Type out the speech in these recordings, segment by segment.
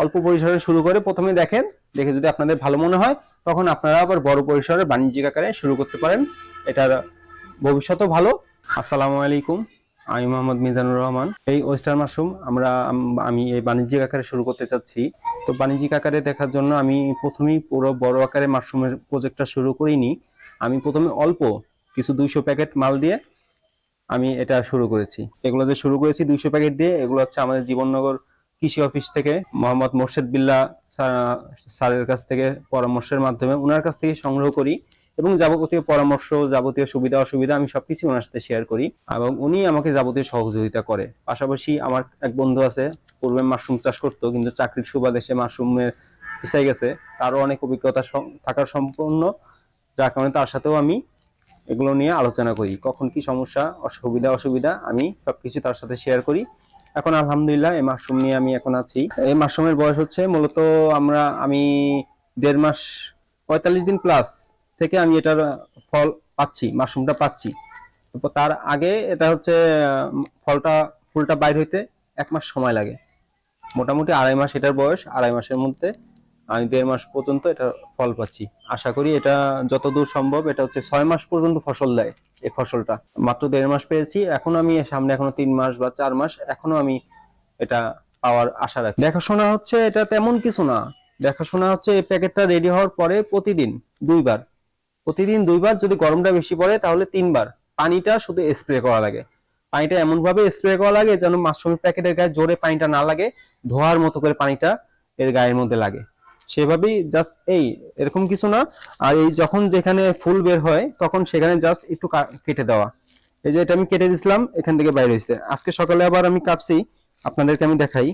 অল্প পরিসরে শুরু করে প্রথমে দেখেন, দেখে যদি আপনাদের ভালো মনে হয় তখন আপনারা আবার বড় পরিসরে বাণিজ্যিক আকারে শুরু করতে পারেন। এটার ভবিষ্যৎও ভালো। আসসালামু আলাইকুম, আমি মোহাম্মদ মিজানুর রহমান। এই ওয়েস্টার মাশরুম আমি এই বাণিজ্যিক আকারে শুরু করতে চাচ্ছি। তো বাণিজ্যিক আকারে দেখার জন্য আমি প্রথমেই পুরো বড় আকারে মাশরুমের প্রজেক্টটা শুরু করিনি। আমি প্রথমে অল্প কিছু 200 প্যাকেট মাল দিয়ে আমি এটা শুরু করেছি। এগুলো যে শুরু করেছি 200 প্যাকেট দিয়ে, এগুলো হচ্ছে আমাদের জীবননগর কৃষি অফিস থেকে মোহাম্মদ মোর্শেদ বিল্লাহ স্যারের কাছ থেকে পরামর্শের মাধ্যমে ওনার কাছ থেকে সংগ্রহ করি, এবং যাবতীয় পরামর্শ, যাবতীয় সুবিধা অসুবিধা আমি সবকিছু ওনার সাথে শেয়ার করি, এবং উনি আমাকে যাবতীয় সহযোগিতা করে। পাশাপাশি আমার এক বন্ধু আছে, পূর্বে মাশরুম চাষ করতো, কিন্তু চাকরির সুবাদে সে মাশরুমের পিছাই গেছে। তারও অনেক অভিজ্ঞতা থাকার সম্পন্ন, যার কারণে তার সাথেও আমি এগুলো নিয়ে আলোচনা করি। কখন কি সমস্যা, অসুবিধা আমি সবকিছু তার সাথে শেয়ার করি। এখন আলহামদুলিল্লাহ এই মাশরুম নিয়ে আমি এখন আছি। এই মাশরুমের বয়স হচ্ছে মূলত আমি 1.5 মাস 45 দিন প্লাস থেকে আমি এটার ফল পাচ্ছি, মাশরুমটা পাচ্ছি। তার আগে এটা হচ্ছে ফুলটা বাইর হইতে 1 মাস সময় লাগে। মোটামুটি 2.5 মাস এটার বয়স। 2.5 মাসের মধ্যে আমি 1.5 মাস পর্যন্ত এটা ফল পাচ্ছি। আশা করি এটা যতদূর সম্ভব এটা হচ্ছে 6 মাস পর্যন্ত ফসল দেয়। এই ফসলটা মাত্র 1.5 মাস পেয়েছি। এখন আমি সামনে এখনো 3 মাস বা 4 মাস এখনো আমি এটা পাওয়ার আশা রাখি। দেখাশোনা হচ্ছে এটা তেমন কিছু না। দেখাশোনা হচ্ছে এই প্যাকেটটা রেডি হওয়ার পরে প্রতিদিন 2 বার, যদি গরমটা বেশি পড়ে তাহলে 3 বার পানিটা শুধু স্প্রে করা লাগে। পানিটা এমন ভাবে স্প্রে করা লাগে যেন মাশরুমের প্যাকেটের গায়ে জোরে পানিটা না লাগে, ধোয়ার মতো করে পানিটা এর গায়ের মধ্যে লাগে, সেভাবেই জাস্ট এরকম কিছু না। আর এই যখন যেখানে ফুল বের হয় তখন সেখানে জাস্ট একটু কেটে দেওয়া। এই যে এটা আমি কেটে দিছিলাম, এখান থেকে বাইরে হয়েছে। আজকে সকালে আবার আমি কাটছি, আপনাদেরকে আমি দেখাই।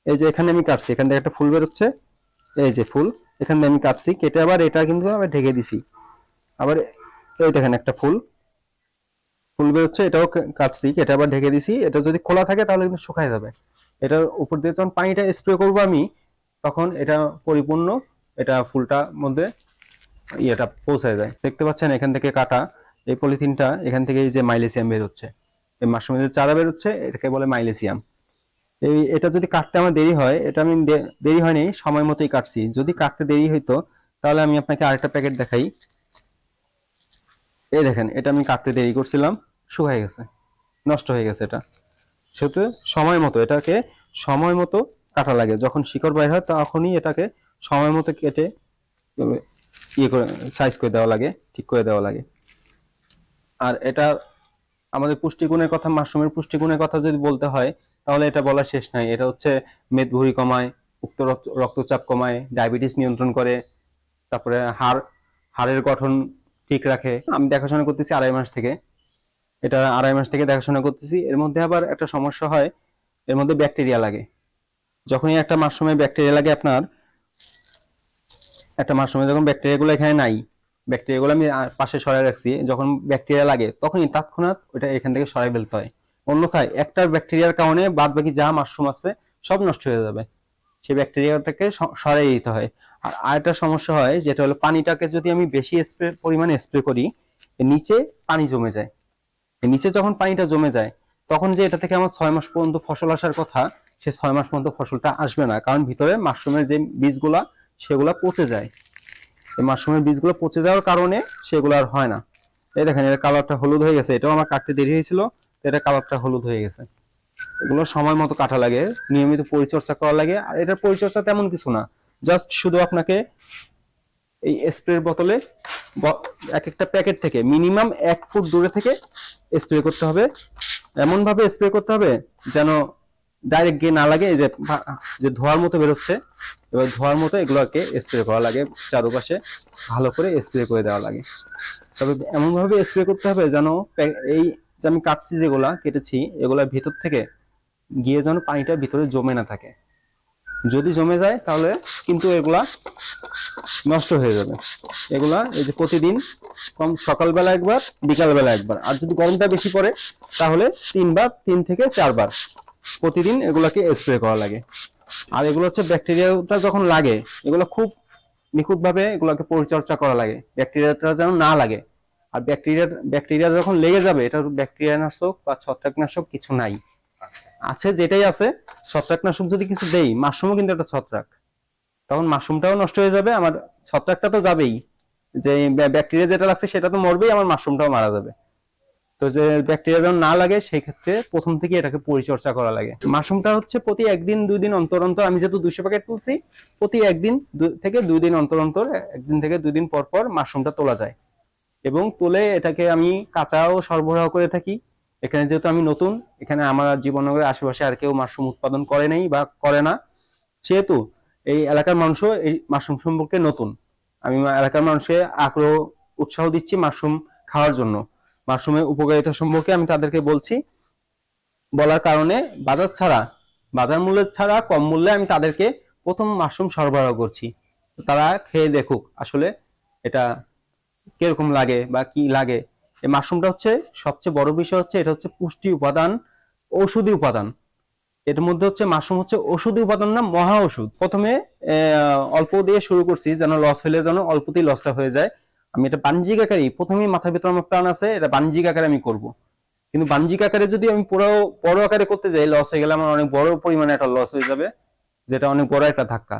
এই যে এখানে আমি কাটছি, এখান থেকে একটা ফুল বের হচ্ছে, এই যে ফুল, এখান থেকে আমি কাটছি, কেটে আবার এটা কিন্তু আবার ঢেকে দিছি। আবার এই দেখেন একটা ফুল বের হচ্ছে, এটাও কাটছি, কেটে আবার ঢেকে দিছি। এটা যদি খোলা থাকে তাহলে কিন্তু শুকায় যাবে। এটার উপর দিয়ে যখন পানিটা স্প্রে করবো আমি, তখন এটা পরিপূর্ণ এটা ফুলটার মধ্যে ইয়েটা পৌঁছায় যায়। দেখতে পাচ্ছেন এখান থেকে কাটা এই পলিথিনটা, এখান থেকে এই যে মাইলেসিয়াম বের হচ্ছে, এই মাশরুমের যে চারা বের হচ্ছে এটাকে বলে মাইলেসিয়াম। এটা যদি কাটতে আমার দেরি হয়, এটা আমি দেরি হয়নি, সময় মতোই কাটছি। যদি কাটতে দেরি হইতো তাহলে আমি আপনাকে আরেকটা প্যাকেট দেখাই। এই দেখেন, এটা আমি কাটতে দেরি করছিলাম, শুকায় গেছে, নষ্ট হয়ে গেছে। এটা সেহেতু এটাকে সময় মতো কাটা লাগে। যখন শিকড় বাইর হয় তখনই এটাকে সময় মতো কেটে ইয়ে করে সাইজ করে দেওয়া লাগে, ঠিক করে দেওয়া লাগে। আর এটা আমাদের পুষ্টিগুণের কথা, মাশরুমের পুষ্টিগুণের কথা যদি বলতে হয় তাহলে এটা বলা শেষ নাই। এটা হচ্ছে মেদভুঁড়ি কমায়, উক্ত রক্তচাপ কমায়, ডায়াবেটিস নিয়ন্ত্রণ করে, তারপরে হাড়ের গঠন ঠিক রাখে। আমি দেখাশোনা করতেছি 2.5 মাস থেকে, এটা 2.5 মাস থেকে দেখাশোনা করতেছি। এর মধ্যে আবার একটা সমস্যা হয়, এর মধ্যে ব্যাকটেরিয়া লাগে। যখনই একটা মাশরুমে ব্যাকটেরিয়া লাগে, আপনার একটা মাশরুমে যখন ব্যাকটেরিয়াগুলো এখানে নাই, ব্যাকটেরিয়াগুলো আমি পাশে সরাই রাখছি, যখন ব্যাকটেরিয়া লাগে তখনই তৎক্ষণাৎ ওটা এখান থেকে সরাই ফেলতে হয়। অন্যথায় একটা ব্যাকটেরিয়ার কারণে বাদ বাকি যা মাশরুম আছে সব নষ্ট হয়ে যাবে। সেই ব্যাকটেরিয়াটাকে সরাই দিতে হয়। আর আরেকটা সমস্যা হয়, যেটা হলো পানিটাকে যদি আমি বেশি পরিমাণে স্প্রে করি, নিচে পানি জমে যায়। নিচে যখন পানিটা জমে যায় তখন যে এটা থেকে আমার 6 মাস পর্যন্ত ফসল আসার কথা, সে 6 মাস পর্যন্ত ফসলটা আসবে না, কারণ ভিতরে মাশরুমের যে বীজগুলা সেগুলা পচে যায়। এই মাশরুমের বীজগুলো পচে যাওয়ার কারণে সেগুলো আর হয় না। এই দেখেন, এর কালারটা হলুদ হয়ে গেছে। এটাও আমার কাটতে দেরি হয়েছিল, এটা কালারটা হলুদ হয়ে গেছে। এগুলো সময় মতো কাটা লাগে, নিয়মিত পরিচর্যা করা লাগে। আর এটার পরিচর্যা তেমন কিছু না, জাস্ট শুধু আপনাকে এই স্প্রের বোতলে এক একটা প্যাকেট থেকে মিনিমাম 1 ফুট দূরে থেকে স্প্রে করতে হবে। এমন ভাবে স্প্রে করতে হবে যেন ডাইরেক্ট গিয়ে না লাগে। এই যে ধোয়ার মতো বেরোচ্ছে, এবার ধোয়ার মতো এগুলোকে স্প্রে করা লাগে, চারপাশে ভালো করে স্প্রে করে দেওয়া লাগে। তবে এমন ভাবে স্প্রে করতে হবে যেন এই যে আমি কাটছি, যেগুলা কেটেছি, এগুলার ভিতর থেকে গিয়ে যেন পানিটা ভিতরে জমে না থাকে। যদি জমে যায় তাহলে কিন্তু এগুলা নষ্ট হয়ে যাবে। এগুলা এই যে প্রতিদিন সকালবেলা একবার, বিকালবেলা একবার, আর যদি গরমটা বেশি পড়ে তাহলে 3 থেকে 4 বার প্রতিদিন এগুলাকে স্প্রে করা লাগে। আর এগুলো হচ্ছে ব্যাকটেরিয়াটা যখন লাগে, এগুলো খুব নিখুঁত ভাবে এগুলোকে পরিচর্যা করা লাগে, ব্যাকটেরিয়াটা যেন না লাগে। আর ব্যাকটেরিয়া যখন লেগে যাবে, এটা ব্যাকটেরিয়া নাশক বা ছত্রাকনাশক কিছু নাই। আছে যেটাই আছে, ছত্রাকনাশক যদি কিছু দেই, মাশরুমও কিন্তু একটা ছত্রাক, তখন মাশরুমটাও নষ্ট হয়ে যাবে, আমার ছত্রাকটা তো যাবেই, যে ব্যাকটেরিয়া যেটা লাগছে সেটা তো মরবেই, আমার মাশরুমটাও মারা যাবে। তো যে ব্যাকটেরিয়া যেন না লাগে সেই ক্ষেত্রে প্রথম থেকে এটাকে পরিচর্যা করা লাগে। মাশরুমটা হচ্ছে প্রতি একদিন 2 দিন অন্তর অন্তর, আমি যেহেতু 200 প্যাকেট তুলছি, প্রতি একদিন থেকে 2 দিন অন্তর অন্তর, একদিন থেকে 2 দিন পর পর মাশরুমটা তোলা যায়। এবং তুলে এটাকে আমি কাঁচাও সরবরাহ করে থাকি। এখানে যেহেতু আমি নতুন, এখানে আমার জীবননগরের আশেপাশে আর কেউ মাশরুম উৎপাদন করে নেই বা করে না, সেহেতু এই এলাকার মানুষও এই মাশরুম সম্পর্কে নতুন। আমি এলাকার মানুষকে আগ্রহ উৎসাহ দিচ্ছি মাশরুম খাওয়ার জন্য। মাশরুমের উপকারিতা সম্পর্কে আমি তাদেরকে বলছি, বলার কারণে বাজার মূল্য ছাড়া কম মূল্যে আমি তাদেরকে প্রথম মাশরুম সরবরাহ করছি। তারা খেয়ে দেখুক আসলে এটা কিরকম লাগে বা কি লাগে। এই মাশরুমটা হচ্ছে সবচেয়ে বড় বিষয়, হচ্ছে এটা হচ্ছে পুষ্টি উপাদান, ঔষধি উপাদান। এর মধ্যে হচ্ছে মাশরুম হচ্ছে ওষুধি উপাদান না, মহা ওষুধ। প্রথমে অল্প দিয়ে শুরু করছি, যেন লস হলে যেন অল্পতেই লসটা হয়ে যায়। আমি এটা বাণিজ্যিক আকারেই প্রথমেই মাথার ভিতরে আমার প্ল্যান আছে, এটা বাণিজ্যিক আকারে আমি করব। কিন্তু বাণিজ্যিক আকারে যদি আমি পুরো বড় আকারে করতে যাই, লস হয়ে গেলে আমার অনেক বড় পরিমাণে একটা লস হয়ে যাবে, যেটা অনেক বড় একটা ধাক্কা।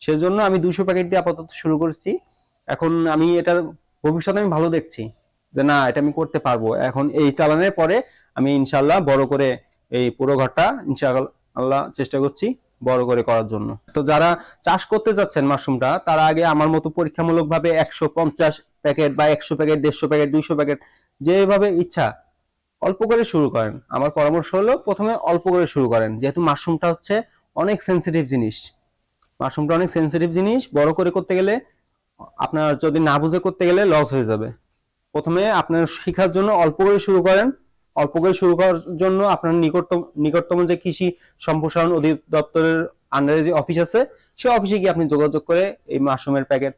সেজন্য আমি 200 প্যাকেট দিয়ে আপাতত শুরু করছি। এখন আমি এটার ভবিষ্যতে আমি ভালো দেখছি যে না, এটা আমি করতে পারবো। এখন এই চালানের পরে আমি ইনশাল্লাহ বড় করে এই পুরো ঘরটা ইনশাআল্লাহ চেষ্টা করছি বড় করে করার জন্য। তো যারা চাষ করতে যাচ্ছেন মাশরুমটা, তারা আগে আমার মতো পরীক্ষামূলক ভাবে 150 প্যাকেট বা 100 প্যাকেট, 150 প্যাকেট, 200 প্যাকেট, যেভাবে ইচ্ছা অল্প করে শুরু করেন। আমার পরামর্শ হলো প্রথমে অল্প করে শুরু করেন, যেহেতু মাশরুমটা হচ্ছে অনেক সেন্সিটিভ জিনিস। মাশরুমটা অনেক সেন্সিটিভ জিনিস, বড় করে করতে গেলে আপনার যদি না বুঝে করতে গেলে লস হয়ে যাবে। প্রথমে আপনার শেখার জন্য অল্প করে শুরু করেন। অল্প করে শুরু করার জন্য আপনার নিকটতম যে কৃষি সম্প্রসারণ অধিদপ্তরের আন্ডারে যে অফিস আছে, সেই অফিসে গিয়ে আপনি যোগাযোগ করে এই মাশরুমের প্যাকেট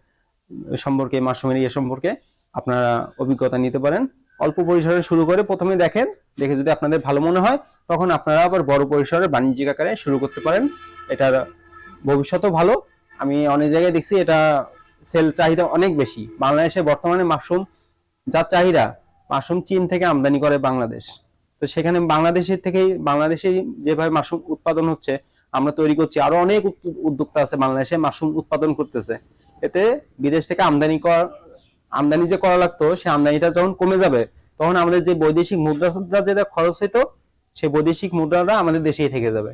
সম্পর্কে, মাশরুমের ইয়ে সম্পর্কে আপনারা অভিজ্ঞতা নিতে পারেন। অল্প পরিসরে শুরু করে প্রথমে দেখেন, দেখে যদি আপনাদের ভালো মনে হয় তখন আপনারা আবার বড় পরিসরে বাণিজ্যিক আকারে শুরু করতে পারেন। এটার ভবিষ্যতও ভালো। আমি অনেক জায়গায় দেখছি এটা সেল চাহিদা অনেক বেশি। বাংলাদেশে বর্তমানে মাশরুম যা চাহিদা, মাশরুম চীন থেকে আমদানি করে বাংলাদেশ। তো সেখানে বাংলাদেশে যেভাবে মাশরুম উৎপাদন হচ্ছে, আমরা তৈরি করছি, আরো অনেক উদ্যোক্তা আছে বাংলাদেশে মাশরুম উৎপাদন করতেছে। এতে বিদেশ থেকে আমদানি যে করা লাগতো, সেই আমদানিটা যখন কমে যাবে, তখন আমাদের যে বৈদেশিক মুদ্রা যেটা খরচ হইতো, সেই বৈদেশিক মুদ্রাটা আমাদের দেশেই থেকে যাবে।